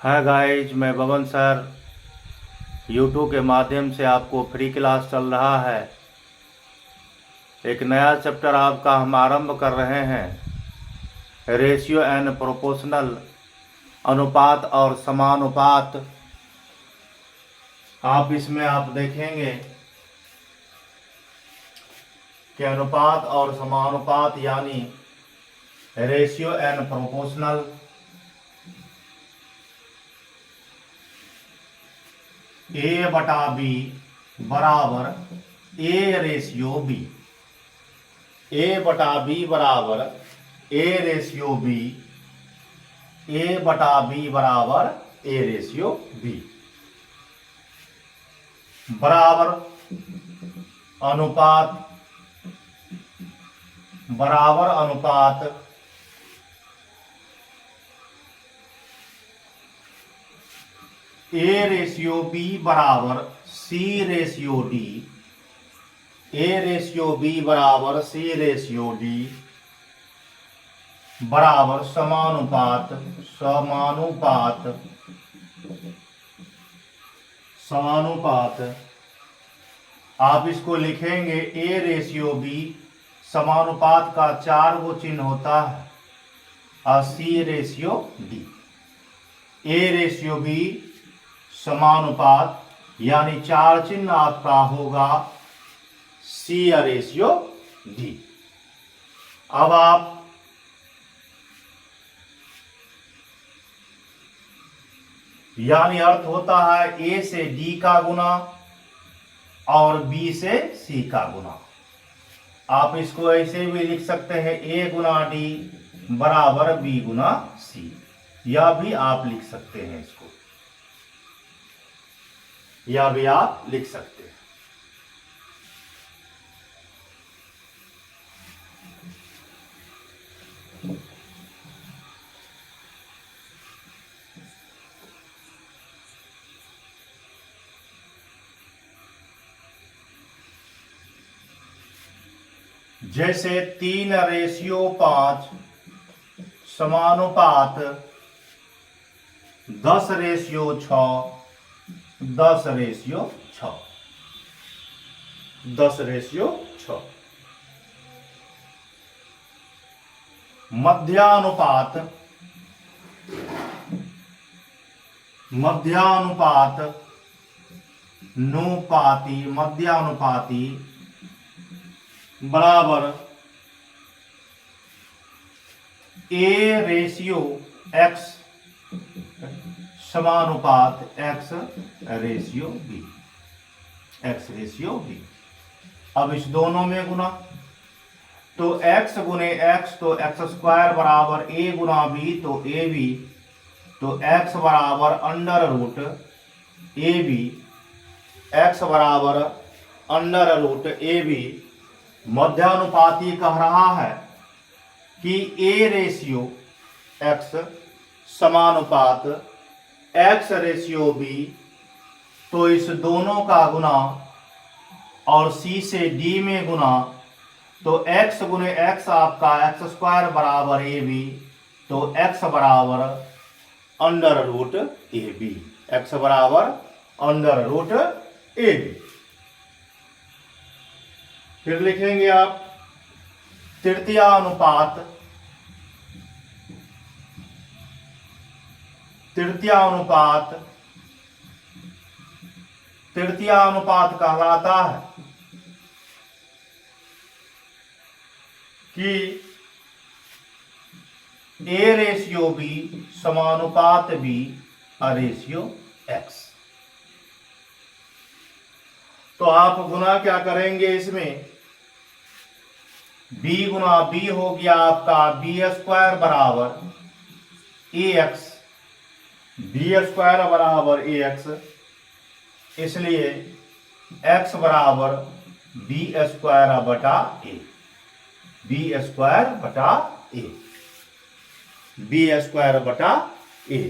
Hi guys, मैं Baban sir YouTube के माध्यम से आपको फ्री क्लास चल रहा है। एक नया चैप्टर आपका हम आरंभ कर रहे हैं। रेशियो एंड प्रोपोर्शनल, अनुपात और समानुपात। आप इसमें आप देखेंगे कि अनुपात और समानुपात यानी रेशियो एंड प्रोपोर्शनल, ए बटा बी बराबर ए रेशियो बी। ए बटा बी बराबर ए रेशियो बी। ए बटा बी बराबर ए रेशियो बी बराबर अनुपात ए रेशियो बी बराबर C ratio D. A ratio B बराबर सी रेशियो डी बराबर समानुपात। आप इसको लिखेंगे ए रेशियो बी। समानुपात का 4 गो चिन्ह होता है और C ratio D. A ratio B समानुपात यानी 4 चिन्ह आपका होगा सी रेशियो डी। अब आप यानी अर्थ होता है ए से डी का गुना और बी से सी का गुना। आप इसको ऐसे भी लिख सकते हैं ए गुना डी बराबर बी गुना सी। यह भी आप लिख सकते हैं, इसको यह भी आप लिख सकते हैं। जैसे 3:5 समानुपात 10:6, 10:6, 10:6। मध्यानुपात मध्यानुपाती बराबर ए रेशियो एक्स समानुपात एक्स रेशियो बी। अब इस दोनों में गुना, तो x गुने x तो x² बराबर a गुना b तो a b, तो x बराबर under root A B. x बराबर अंडर रूट ए बी। मध्यानुपाती कह रहा है कि a रेशियो x समानुपात x रेशियो b, तो इस दोनों का गुना और c से d में गुना, तो x गुने x आपका x² बराबर ए बी, तो x बराबर under root A B. x बराबर अंडर रूट ए बी। फिर लिखेंगे आप तृतीयानुपात कहलाता है कि ए रेशियो बी समानुपात बी रेशियो एक्स। तो आप गुना क्या करेंगे, इसमें b गुना b हो गया आपका b² बराबर ए एक्स। b² बराबर ए एक्स, इसलिए x बराबर b² बटा ए। b² बटा ए। b² बटा ए।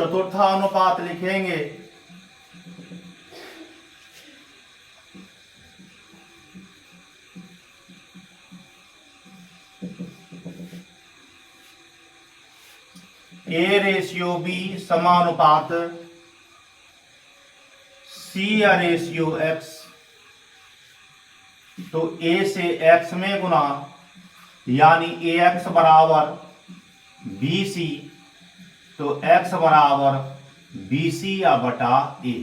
चतुर्था अनुपात लिखेंगे A रेशियो B समानुपात C या रेशियो X। तो A से X में गुना, यानी AX बराबर BC, तो X बराबर BC या बटा A,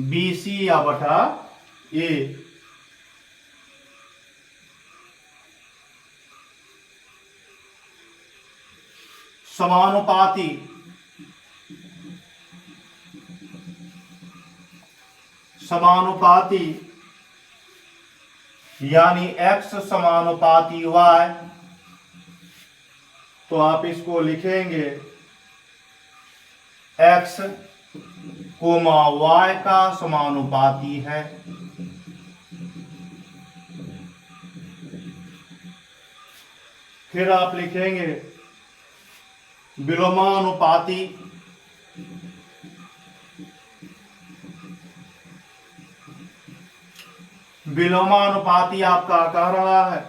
BC या बटा A। समानुपाती समानुपाती यानी x समानुपाती y, तो आप इसको लिखेंगे x कोमा y का समानुपाती है। फिर आप लिखेंगे विलोमानुपाती विलोमानुपाती आपका कह रहा है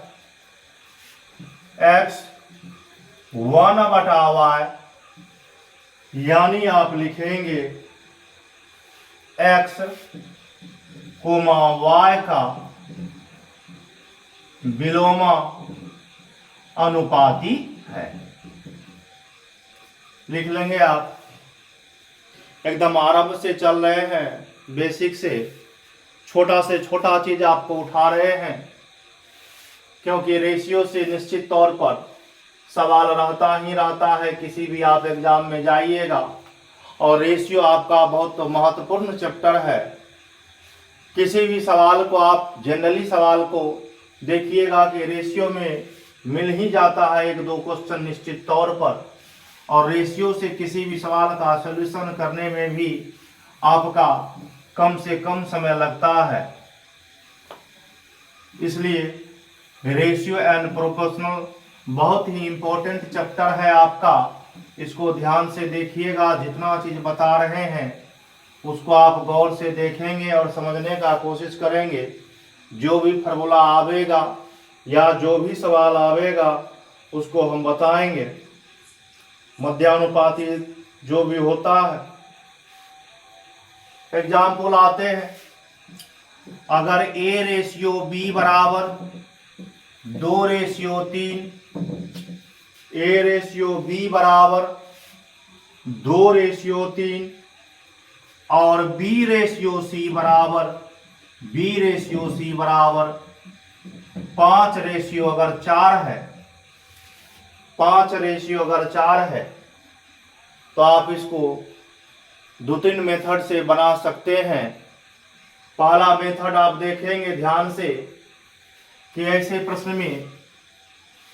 x 1/y, यानी आप लिखेंगे x कोमा y का विलोमा अनुपाती है। लिख लेंगे आप। एकदम आरंभ से चल रहे हैं, बेसिक से छोटा चीज आपको उठा रहे हैं, क्योंकि रेशियो से निश्चित तौर पर सवाल रहता ही रहता है। किसी भी आप एग्जाम में जाइएगा और रेशियो आपका बहुत महत्वपूर्ण चैप्टर है। किसी भी सवाल को आप जनरली सवाल को देखिएगा कि रेशियो में मिल ही जाता है 1-2 क्वेश्चन निश्चित तौर पर, और रेशियो से किसी भी सवाल का सॉल्यूशन करने में भी आपका कम से कम समय लगता है। इसलिए रेशियो एंड प्रोपोर्शनल बहुत ही इंपॉर्टेंट चैप्टर है आपका। इसको ध्यान से देखिएगा। जितना चीज बता रहे हैं उसको आप गौर से देखेंगे और समझने का कोशिश करेंगे। जो भी फार्मूला आवेगा या जो भी सवाल आवेगा उसको हम बताएंगे। मध्यानुपाती जो भी होता है, एग्जाम्पल आते हैं। अगर A रेशियो B बराबर 2:3, A रेशियो B बराबर 2:3 और B रेशियो C बराबर 5 अगर 4 है, 5 अगर 4 है, तो आप इसको 2-3 मेथड से बना सकते हैं। पहला मेथड आप देखेंगे ध्यान से कि ऐसे प्रश्न में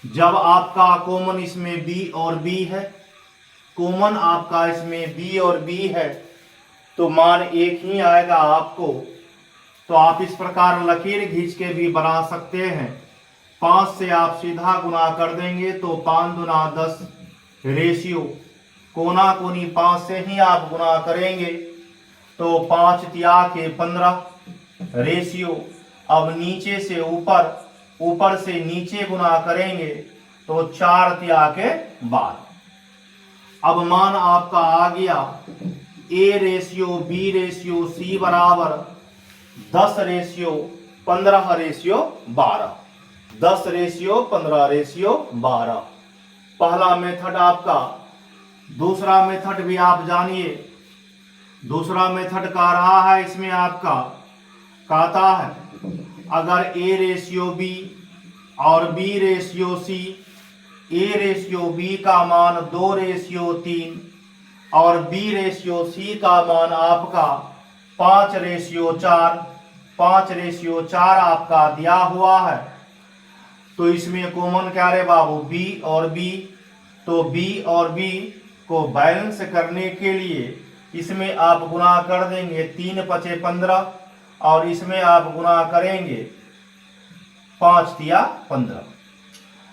जब आपका कॉमन इसमें B और B है, कॉमन आपका इसमें B और B है, तो मान एक ही आएगा आपको। तो आप इस प्रकार लकीर खींच के भी बना सकते हैं। 5 से आप सीधा गुना कर देंगे तो 5 दूना 10 रेशियो, कोना कोनी 5 से ही आप गुना करेंगे तो 5 तिया के 15 रेशियो। अब नीचे से ऊपर, ऊपर से नीचे गुना करेंगे तो 4 तिया के 12। अब मान आपका आ गया A ratio B ratio C बराबर 10:15:12, 10:15:12। पहला मेथड आपका। दूसरा मेथड भी आप जानिए। दूसरा मेथड कह रहा है इसमें आपका कहता है अगर A रेशियो B और B ratio C, A ratio B का मान 2:3 और B रेशियो C का मान आपका 5:4, 5:4 आपका दिया हुआ है, तो इसमें कॉमन क्या रे बाबू B और B। तो B और B को बैलेंस करने के लिए इसमें आप गुना कर देंगे 3×5 15 और इसमें आप गुना करेंगे 5 तिया 15।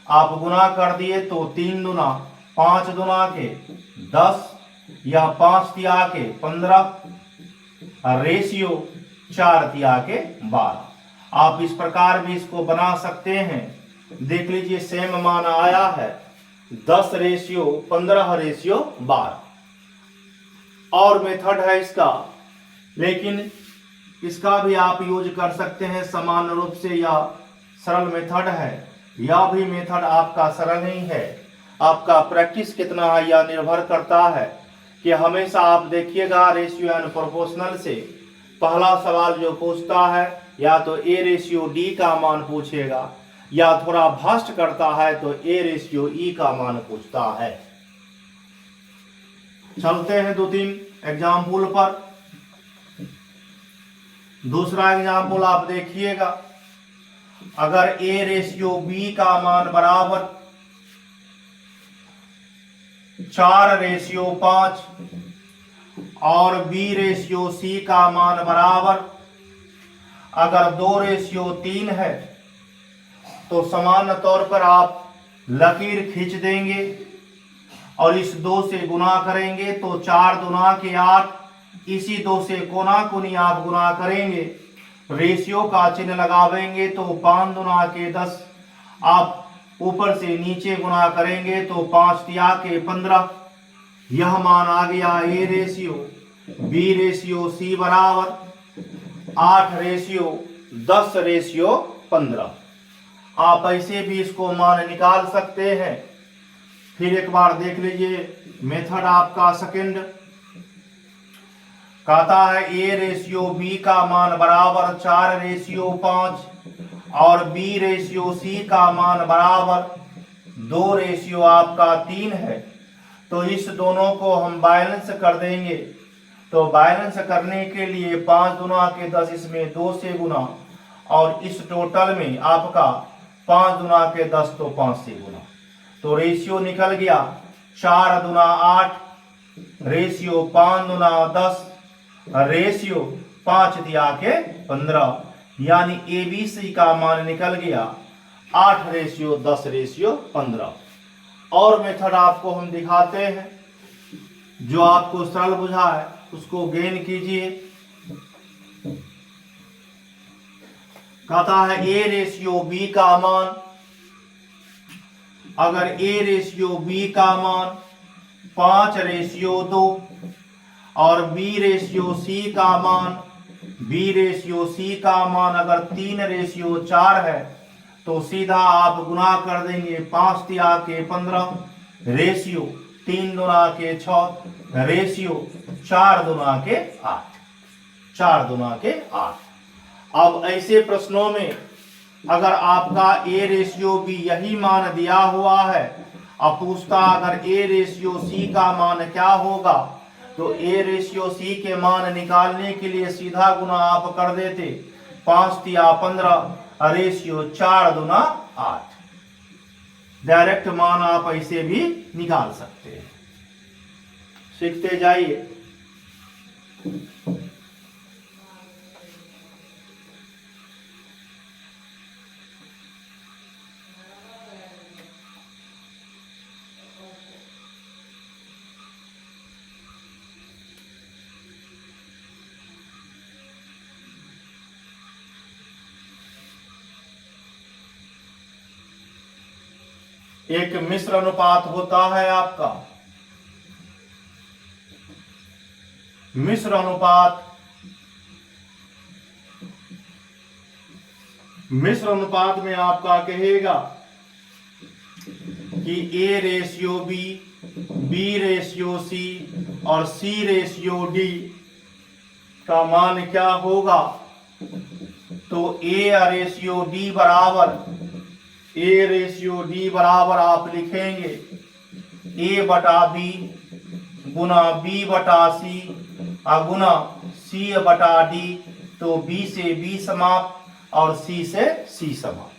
आप गुना कर दिए तो 3 दूना 5 दूना के 10 यह 5 तिया के 15 रेशियो 4 तिया के 12। आप इस प्रकार भी इसको बना सकते हैं। देख लीजिए सेम मान आया है 10 रेशियो 15 रेशियो 12। और मेथड है इसका, लेकिन इसका भी आप यूज कर सकते हैं समान रूप से, या सरल मेथड है। यह भी मेथड आपका सरल ही है, आपका प्रैक्टिस कितना है यह निर्भर करता है। कि हमेशा आप देखिएगा रेशियो एंड प्रोपोर्शनल से पहला सवाल जो पूछता है या तो ए रेशियो डी का मान पूछेगा, या थोड़ा भास्ट करता है तो ए रेशियो ई का मान पूछता है। चलते हैं 2-3 एग्जाम्पल पर। दूसरा एग्जाम्पल आप देखिएगा, अगर ए रेशियो बी का मान बराबर 4 रेशियो 5 और बी रेशियो सी का मान बराबर अगर 2 रेशियो 3 है, तो सामान्य तौर पर आप लकीर खींच देंगे और इस 2 से गुना करेंगे तो 4 दूना के 8, इसी 2 से कोना कोनी आप गुना करेंगे, रेशियो का चिन्ह लगावेंगे तो 5 दूना के 10, आप ऊपर से नीचे गुना करेंगे तो 5 तिया के 15। यह मान आ गया A ratio B ratio C बराबर 8 रेशियो 10 रेशियो 15। आप ऐसे भी इसको मान निकाल सकते हैं। फिर एक बार देख लीजिए मेथड आपका सेकंड कहता है ए रेशियो बी का मान बराबर 4 रेशियो 5 और बी रेशियो सी का मान बराबर 2 रेशियो आपका 3 है। तो इस दोनों को हम बैलेंस कर देंगे। तो बैलेंस करने के लिए 5 दूना के 10, इसमें 2 से गुना, और इस टोटल में आपका 5 दूना के 10 तो 5 से गुना, तो रेशियो निकल गया 4 दूना 8 रेशियो 5 दूना 10 रेशियो 5 दिया के 15, यानी एबीसी का मान निकल गया 8 रेशियो 10 रेशियो 15। और मेथड आपको हम दिखाते हैं, जो आपको सरल बुझा है उसको गेन कीजिए। कहता है ए रेशियो बी का मान, अगर ए रेशियो बी का मान 5 रेशियो 2 और बी रेशियो सी का मान अगर 3 रेशियो 4 है, तो सीधा आप गुना कर देंगे 5 तिया के 15 रेशियो 3 दूना के 6 रेशियो 4 दूना के 8। अब ऐसे प्रश्नों में अगर आपका ए रेशियो बी यही मान दिया हुआ है, अब पूछता अगर ए रेशियो सी का मान क्या होगा, तो ए रेशियो सी के मान निकालने के लिए सीधा गुना आप कर देते 5 तिया 15 रेशियो 4 दूना 8। डायरेक्ट मान आप ऐसे भी निकाल सकते हैं। सीखते जाइए। एक मिश्र अनुपात होता है आपका। मिश्र अनुपात में आपका कहेगा कि A ratio B ratio C और सी रेशियो डी का मान क्या होगा। तो ए रेशियो डी बराबर आप लिखेंगे ए बटा बी गुना बी बटा सी गुना सी बटा डी। तो बी से बी समाप्त और सी से सी समाप्त,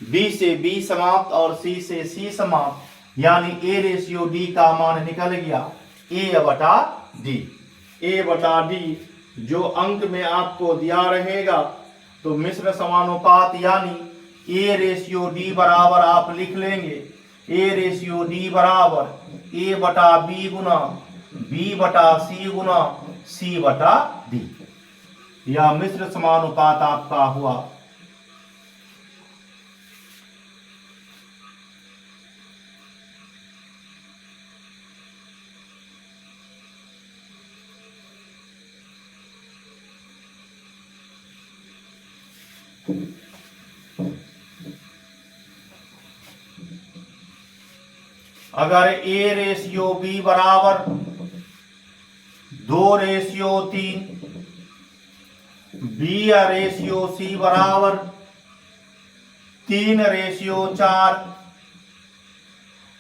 बी से बी समाप्त और सी से सी समाप्त, यानी ए रेशियो डी का मान निकल गया ए बटा डी। जो अंक में आपको दिया रहेगा, तो मिश्र समानुपात यानी ए रेशियो डी बराबर आप लिख लेंगे ए रेशियो डी बराबर ए बटा बी गुना बी बटा सी गुना सी बटा डी। यह मिश्र समानुपात आपका हुआ। अगर ए रेशियो बी बराबर 2:3, बी रेशियो सी बराबर 3:4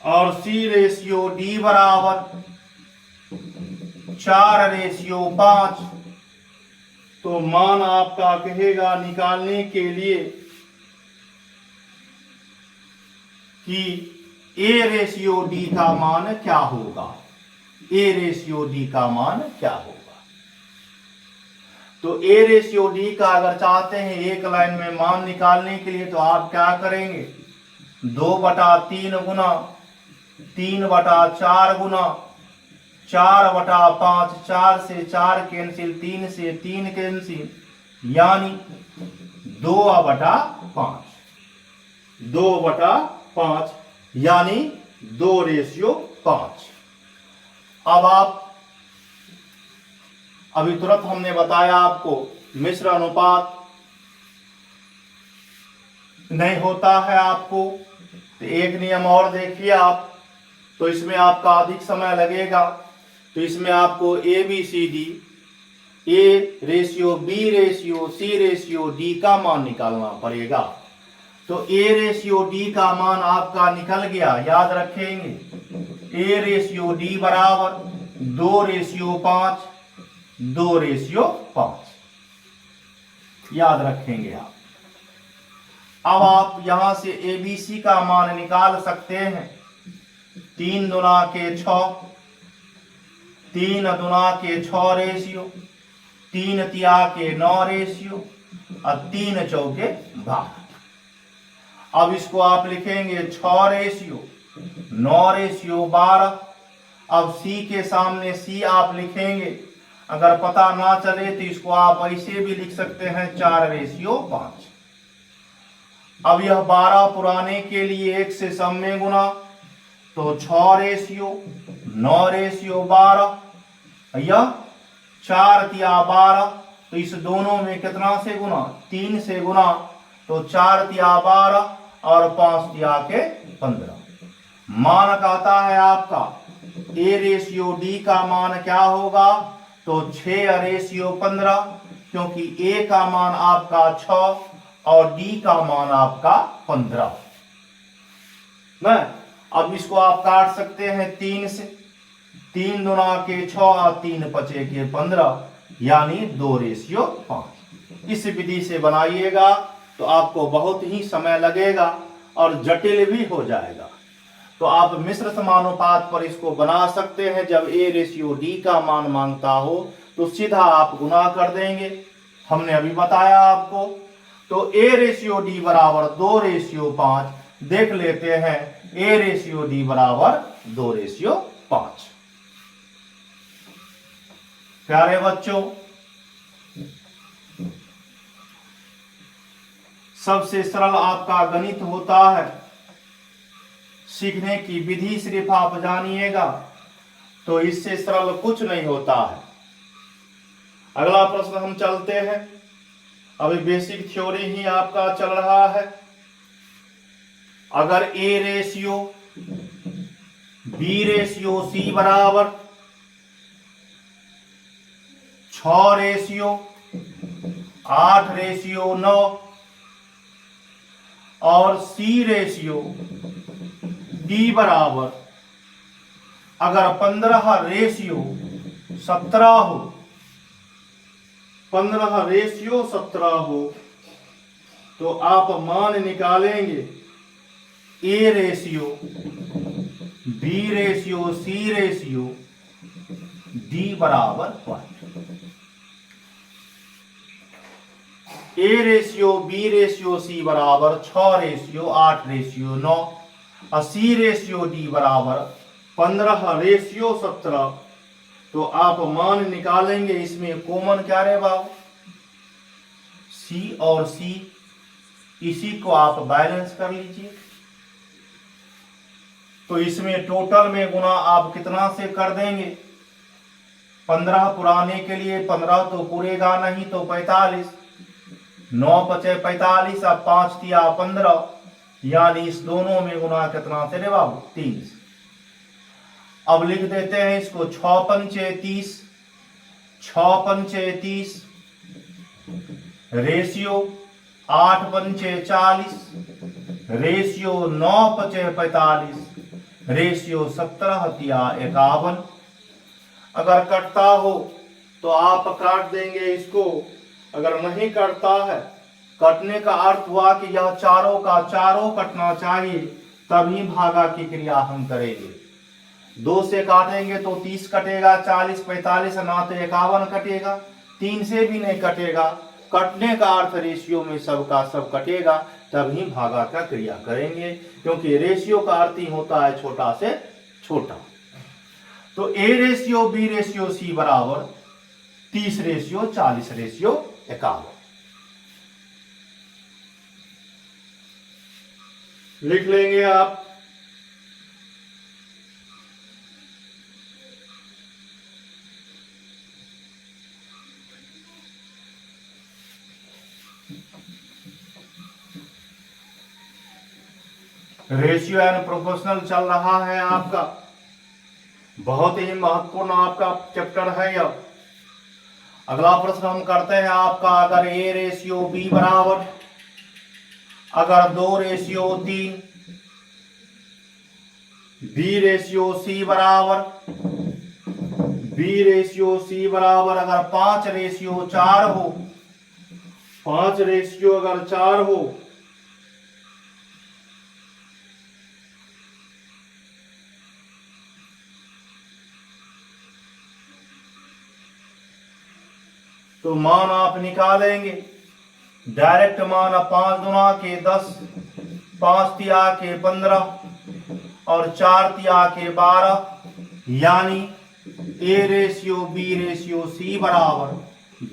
और सी रेशियो डी बराबर 4:5, तो मान आपका कहेगा निकालने के लिए कि ए रेशियो डी का मान क्या होगा। ए रेशियो डी का मान क्या होगा। तो ए रेशियो डी का अगर चाहते हैं एक लाइन में मान निकालने के लिए, तो आप क्या करेंगे, 2/3 गुना 3/4 गुना 4/5, 4 से 4 कैंसिल, 3 से 3 कैंसिल, यानी 2/5, 2/5 यानी 2:5। अब आप अभी तुरंत हमने बताया आपको मिश्र अनुपात नहीं होता है आपको, तो एक नियम और देखिए आप, तो इसमें आपका अधिक समय लगेगा। तो इसमें आपको A B C D, A ratio B ratio C ratio D का मान निकालना पड़ेगा। तो ए रेशियो डी का मान आपका निकल गया, याद रखेंगे। ए रेशियो डी बराबर 2:5, 2:5 याद रखेंगे आप। अब आप यहां से ए बी सी का मान निकाल सकते हैं। 3 दूना के 6, 3 दूना के 6 रेशियो, 3 तिया के 9 रेशियो और 3 चौके 12। अब इसको आप लिखेंगे 6 रेशियो 9 रेशियो 12। अब सी के सामने सी आप लिखेंगे, अगर पता ना चले तो इसको आप ऐसे भी लिख सकते हैं 4:5। अब यह 12 पुराने के लिए 1 से सम में गुना, तो 6 रेशियो 9 रेशियो 12, यह 4 तिया 12, तो इस दोनों में कितना से गुना, 3 से गुना, तो 4 तिया 12 और 5 तिया के 15। मान कहता है आपका ए रेशियो डी का मान क्या होगा, तो 6:15, क्योंकि ए का मान आपका 6 और डी का मान आपका 15। अब इसको आप काट सकते हैं 3 से, 3 दूना के 6 और 3 पचे के 15, यानी 2:5। इस विधि से बनाइएगा तो आपको बहुत ही समय लगेगा और जटिल भी हो जाएगा। तो आप मिश्र समानुपात पर इसको बना सकते हैं। जब ए रेशियो डी का मान मांगता हो तो सीधा आप गुना कर देंगे, हमने अभी बताया आपको। तो ए रेशियो डी बराबर 2:5, देख लेते हैं ए रेशियो डी बराबर 2:5। प्यारे बच्चों, सबसे सरल आपका गणित होता है। सीखने की विधि सिर्फ आप जानिएगा तो इससे सरल कुछ नहीं होता है। अगला प्रश्न हम चलते हैं। अभी बेसिक थ्योरी ही आपका चल रहा है। अगर A ratio B ratio C बराबर 6:8:9 और सी रेशियो डी बराबर अगर 15:17 हो, 15:17 हो, तो आप मान निकालेंगे A ratio B ratio C ratio D बराबर 1। A ratio B ratio C बराबर 6:8:9 और सी रेशियो डी बराबर 15:17 तो आप मान निकालेंगे, इसमें कॉमन क्या रहे बाबू, सी और सी, इसी को आप बैलेंस कर लीजिए। तो इसमें टोटल में गुना आप कितना से कर देंगे, 15 पुराने के लिए 15 तो पूरेगा नहीं, तो 45, 9 पचे 45, अब 5 दिया 15, यानी इस दोनों में गुना कितना से रे बाबू, 3 से। अब लिख देते हैं इसको 6 पंचे 30, 6 पंचे 30 रेशियो 8 पंचे 40 रेशियो 9 पचे 45 रेशियो 17 तिया 51। अगर कटता हो तो आप काट देंगे इसको, अगर नहीं कटता है, कटने का अर्थ हुआ कि यह चारों का चारों कटना चाहिए, तभी भागा की क्रिया हम करेंगे। 2 से काटेंगे तो 30 कटेगा, 40 45 ना तो 51 कटेगा, 3 से भी नहीं कटेगा। कटने का अर्थ रेशियो में सबका सब कटेगा, तभी भागा का क्रिया करेंगे, क्योंकि रेशियो का अर्थ ही होता है छोटा से छोटा। तो A ratio B ratio C बराबर 30 रेशियो 40 रेशियो 51 लिख लेंगे आप। रेशियो एंड प्रोपोर्शनल चल रहा है आपका, बहुत ही महत्वपूर्ण आपका चैप्टर है यह। अगला प्रश्न हम करते हैं आपका, अगर ए रेशियो बी बराबर, अगर 2 रेशियो 3, बी रेशियो सी बराबर, बी रेशियो सी बराबर अगर 5 रेशियो 4 हो, 5 रेशियो अगर 4 हो, तो मान आप निकालेंगे डायरेक्ट मान, 5 दुना के 10, 5 तिया के 15 और 4 तिया के 12, यानी A ratio B ratio C बराबर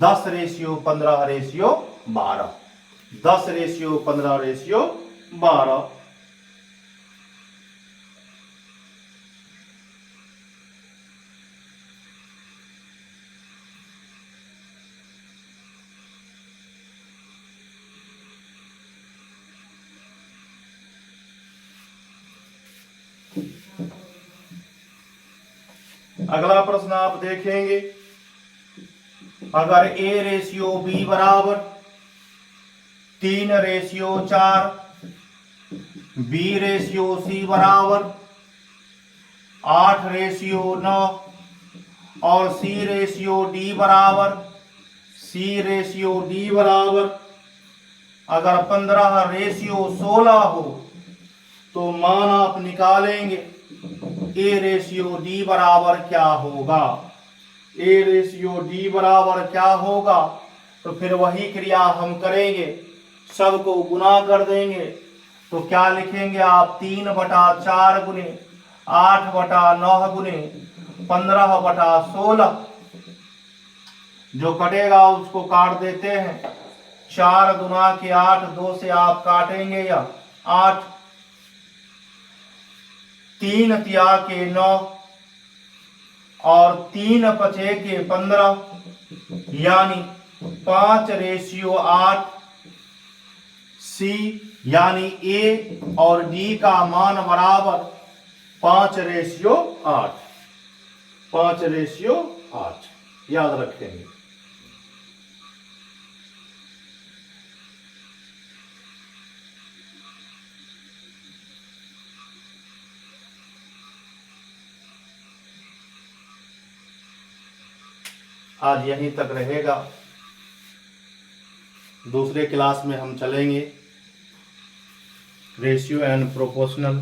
10 रेशियो 15 रेशियो 12, 10 रेशियो 15 रेशियो 12। अगला प्रश्न आप देखेंगे, अगर ए रेशियो बी बराबर 3 रेशियो 4, बी रेशियो सी बराबर 8 रेशियो 9 और सी रेशियो डी बराबर, सी रेशियो डी बराबर अगर 15 रेशियो 16 हो, तो मान आप निकालेंगे ए रेशियो डी बराबर क्या होगा, ए रेशियो डी बराबर क्या होगा। तो फिर वही क्रिया हम करेंगे, सबको गुना कर देंगे। तो क्या लिखेंगे आप, 3/4 गुने 8/9 गुने 15/16, जो कटेगा उसको काट देते हैं। 4 गुना के 8, 2 से आप काटेंगे या 8, 3 तिया के 9 और 3 पचे के 15, यानी 5 रेशियो 8। सी यानी ए और डी का मान बराबर 5 रेशियो 8, 5 रेशियो 8 याद रखेंगे। आज यहीं तक रहेगा, दूसरे क्लास में हम चलेंगे रेशियो एंड प्रोपोर्शनल।